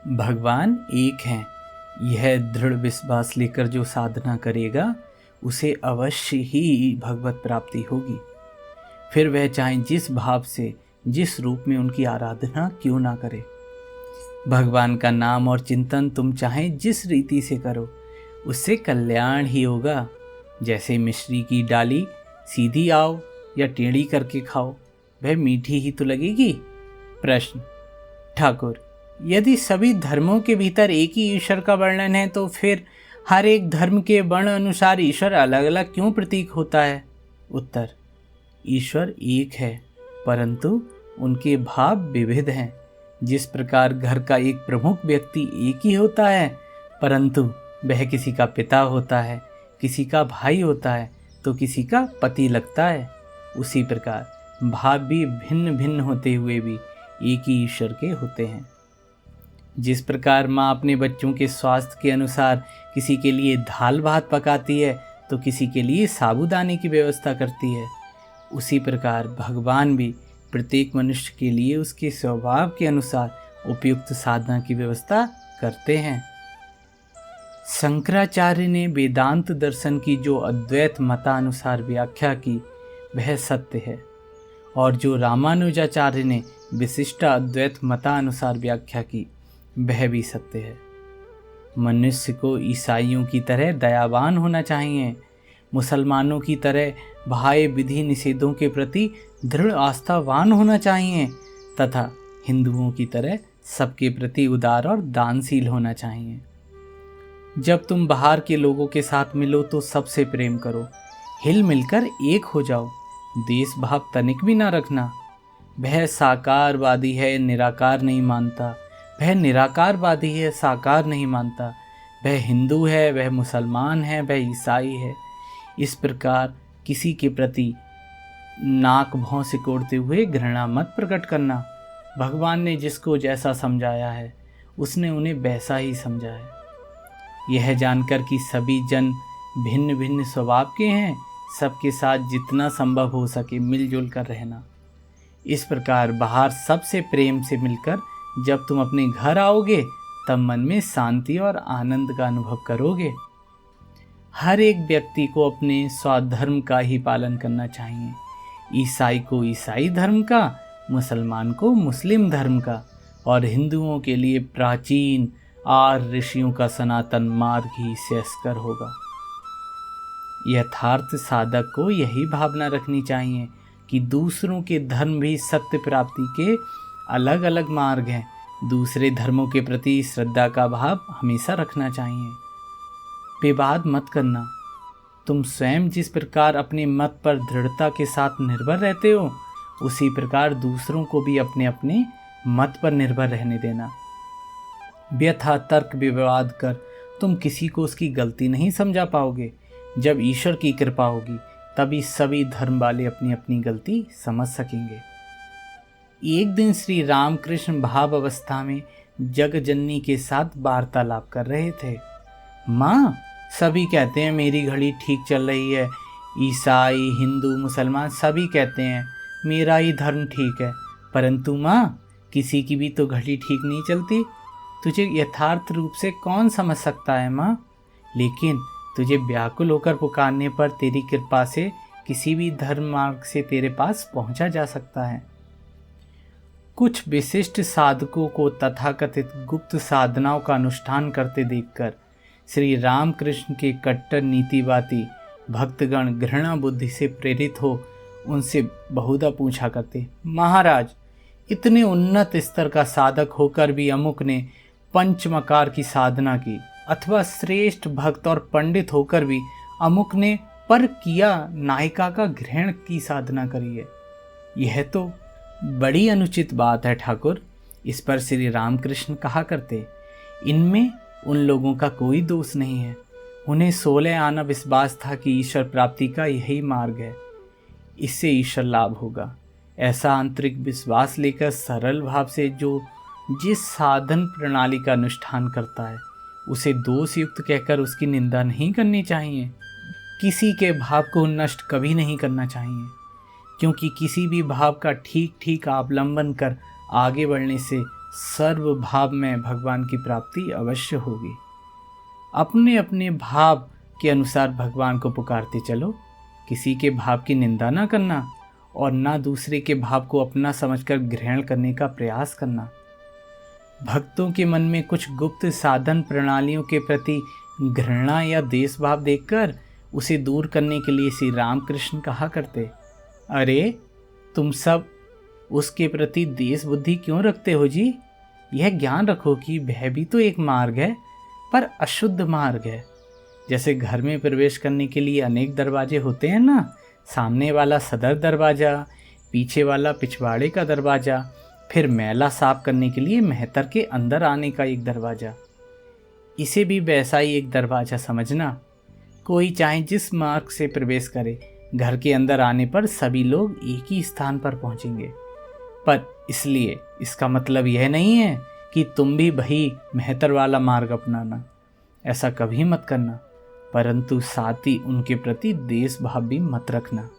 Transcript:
भगवान एक हैं, यह दृढ़ विश्वास लेकर जो साधना करेगा उसे अवश्य ही भगवत प्राप्ति होगी। फिर वह चाहे जिस भाव से, जिस रूप में उनकी आराधना क्यों ना करे। भगवान का नाम और चिंतन तुम चाहे जिस रीति से करो, उससे कल्याण ही होगा। जैसे मिश्री की डाली सीधी आओ या टेढ़ी करके खाओ, वह मीठी ही तो लगेगी। प्रश्न: ठाकुर, यदि सभी धर्मों के भीतर एक ही ईश्वर का वर्णन है तो फिर हर एक धर्म के वर्ण अनुसार ईश्वर अलग अलग क्यों प्रतीक होता है? उत्तर: ईश्वर एक है, परंतु उनके भाव विविध हैं। जिस प्रकार घर का एक प्रमुख व्यक्ति एक ही होता है, परंतु वह किसी का पिता होता है, किसी का भाई होता है तो किसी का पति लगता है, उसी प्रकार भाव भी भिन्न भिन्न होते हुए भी एक ही ईश्वर के होते हैं। जिस प्रकार माँ अपने बच्चों के स्वास्थ्य के अनुसार किसी के लिए दाल भात पकाती है तो किसी के लिए साबूदाने की व्यवस्था करती है, उसी प्रकार भगवान भी प्रत्येक मनुष्य के लिए उसके स्वभाव के अनुसार उपयुक्त साधना की व्यवस्था करते हैं। शंकराचार्य ने वेदांत दर्शन की जो अद्वैत मतानुसार व्याख्या की वह सत्य है, और जो रामानुजाचार्य ने विशिष्ट अद्वैत मतानुसार व्याख्या की वह भी सत्य है। मनुष्य को ईसाइयों की तरह दयावान होना चाहिए, मुसलमानों की तरह बाह्य विधि निषेधों के प्रति दृढ़ आस्थावान होना चाहिए तथा हिंदुओं की तरह सबके प्रति उदार और दानशील होना चाहिए। जब तुम बाहर के लोगों के साथ मिलो तो सबसे प्रेम करो, हिल मिलकर एक हो जाओ, देश भाव तनिक भी ना रखना। वह साकारवादी है, निराकार नहीं मानता, वह निराकारवादी है, साकार नहीं मानता, वह हिंदू है, वह मुसलमान है, वह ईसाई है। इस प्रकार किसी के प्रति नाक भौं सिकोड़ते हुए घृणा मत प्रकट करना। भगवान ने जिसको जैसा समझाया है उसने उन्हें वैसा ही समझा है। यह जानकर कि सभी जन भिन्न भिन्न स्वभाव के हैं, सबके साथ जितना संभव हो सके मिलजुल कर रहना। इस प्रकार बाहर सबसे प्रेम से मिलकर जब तुम अपने घर आओगे तब मन में शांति और आनंद का अनुभव करोगे। हर एक व्यक्ति को अपने स्वधर्म का ही पालन करना चाहिए। ईसाई को ईसाई धर्म का, मुसलमान को मुस्लिम धर्म का, और हिंदुओं के लिए प्राचीन आर्य ऋषियों का सनातन मार्ग ही श्रेयस्कर होगा। यथार्थ साधक को यही भावना रखनी चाहिए कि दूसरों के धर्म भी सत्य प्राप्ति के अलग अलग मार्ग हैं। दूसरे धर्मों के प्रति श्रद्धा का भाव हमेशा रखना चाहिए। विवाद मत करना। तुम स्वयं जिस प्रकार अपने मत पर दृढ़ता के साथ निर्भर रहते हो, उसी प्रकार दूसरों को भी अपने अपने मत पर निर्भर रहने देना। व्यथा तर्क विवाद कर तुम किसी को उसकी गलती नहीं समझा पाओगे। जब ईश्वर की कृपा होगी तभी सभी धर्म वाले अपनी अपनी गलती समझ सकेंगे। एक दिन श्री रामकृष्ण भाव अवस्था में जगजननी के साथ वार्तालाप कर रहे थे। माँ, सभी कहते हैं मेरी घड़ी ठीक चल रही है, ईसाई, हिंदू, मुसलमान सभी कहते हैं मेरा ही धर्म ठीक है, परंतु माँ, किसी की भी तो घड़ी ठीक नहीं चलती। तुझे यथार्थ रूप से कौन समझ सकता है माँ? लेकिन तुझे व्याकुल होकर पुकारने पर तेरी कृपा से किसी भी धर्म मार्ग से तेरे पास पहुंचा जा सकता है। कुछ विशिष्ट साधकों को तथाकथित गुप्त साधनाओं का अनुष्ठान करते देखकर श्री रामकृष्ण के कट्टर नीतिवादी भक्तगण घृणा बुद्धि से प्रेरित हो उनसे बहुधा पूछा करते, महाराज, इतने उन्नत स्तर का साधक होकर भी अमुक ने पंचमकार की साधना की, अथवा श्रेष्ठ भक्त और पंडित होकर भी अमुक ने पर किया नायिका का घृण की साधना करी है। यह तो बड़ी अनुचित बात है ठाकुर। इस पर श्री रामकृष्ण कहा करते, इनमें उन लोगों का कोई दोष नहीं है। उन्हें 16 आना विश्वास था कि ईश्वर प्राप्ति का यही मार्ग है, इससे ईश्वर लाभ होगा। ऐसा आंतरिक विश्वास लेकर सरल भाव से जो जिस साधन प्रणाली का अनुष्ठान करता है उसे दोष युक्त कहकर उसकी निंदा नहीं करनी चाहिए। किसी के भाव को नष्ट कभी नहीं करना चाहिए, क्योंकि किसी भी भाव का ठीक ठीक अवलंबन कर आगे बढ़ने से सर्व भाव में भगवान की प्राप्ति अवश्य होगी। अपने अपने भाव के अनुसार भगवान को पुकारते चलो। किसी के भाव की निंदा ना करना और ना दूसरे के भाव को अपना समझकर ग्रहण करने का प्रयास करना। भक्तों के मन में कुछ गुप्त साधन प्रणालियों के प्रति घृणा या देश भाव देखकर उसे दूर करने के लिए श्री रामकृष्ण कहा करते, अरे तुम सब उसके प्रति देश बुद्धि क्यों रखते हो जी? यह ज्ञान रखो कि वह भी तो एक मार्ग है, पर अशुद्ध मार्ग है। जैसे घर में प्रवेश करने के लिए अनेक दरवाजे होते हैं ना, सामने वाला सदर दरवाज़ा, पीछे वाला पिछवाड़े का दरवाज़ा, फिर मैला साफ करने के लिए मेहतर के अंदर आने का एक दरवाज़ा। इसे भी वैसा ही एक दरवाज़ा समझना। कोई चाहे जिस मार्ग से प्रवेश करे, घर के अंदर आने पर सभी लोग एक ही स्थान पर पहुंचेंगे। पर इसलिए इसका मतलब यह नहीं है कि तुम भी वही मेहतर वाला मार्ग अपनाना। ऐसा कभी मत करना, परंतु साथ ही उनके प्रति देश भाव भी मत रखना।